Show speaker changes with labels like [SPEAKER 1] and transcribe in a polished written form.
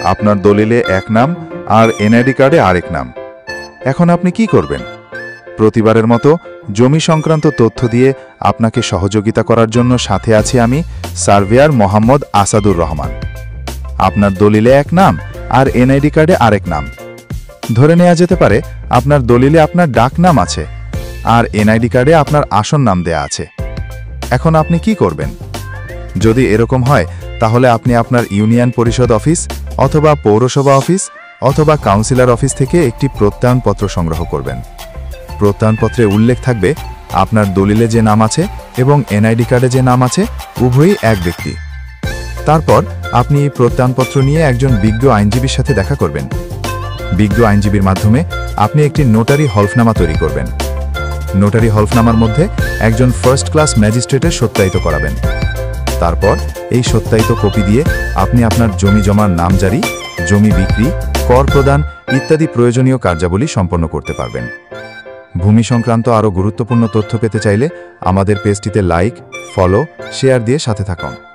[SPEAKER 1] আপনার দলিলে এক নাম আর এনআইডি কার্ডে আরেক নাম। এখন আপনি কি করবেন? প্রতিবারের মতো জমি সংক্রান্ত তথ্য দিয়ে আপনাকে সহযোগিতা করার জন্য সাথে আছি আমি, সার্ভেয়ার মোহাম্মদ আসাদুর রহমান। আপনার দলিলে এক নাম আর এনআইডি কার্ডে আরেক নাম। ধরে নেওয়া যেতে পারে আপনার দলিলে আপনার ডাক নাম আছে আর এনআইডি কার্ডে আপনার আসল নাম দেয়া আছে। এখন আপনি কি করবেন? যদি এরকম হয় তাহলে আপনি আপনার ইউনিয়ন পরিষদ অফিস অথবা পৌরসভা অফিস অথবা কাউন্সিলর অফিস থেকে একটি প্রত্যয়নপত্র সংগ্রহ করবেন। প্রত্যয়নপত্রে উল্লেখ থাকবে আপনার দলিলে যে নাম আছে এবং এনআইডি কার্ডে যে নাম আছে উভয়ই এক ব্যক্তি। তারপর আপনি এই প্রত্যয়নপত্র নিয়ে একজন বিজ্ঞ আইনজীবীর সাথে দেখা করবেন। বিজ্ঞ আইনজীবীর মাধ্যমে আপনি একটি নোটারি হলফনামা তৈরি করবেন। নোটারি হলফনামার মধ্যে একজন ফার্স্ট ক্লাস ম্যাজিস্ট্রেটের সত্যায়িত করাবেন। তারপর এই সত্যায়িত কপি দিয়ে আপনি আপনার জমি জমার নামজারি, জমি বিক্রি, কর প্রদান ইত্যাদি প্রয়োজনীয় কার্যাবলী সম্পন্ন করতে পারবেন। ভূমি সংক্রান্ত আরও গুরুত্বপূর্ণ তথ্য পেতে চাইলে আমাদের পেজটিতে লাইক, ফলো, শেয়ার দিয়ে সাথে থাকুন।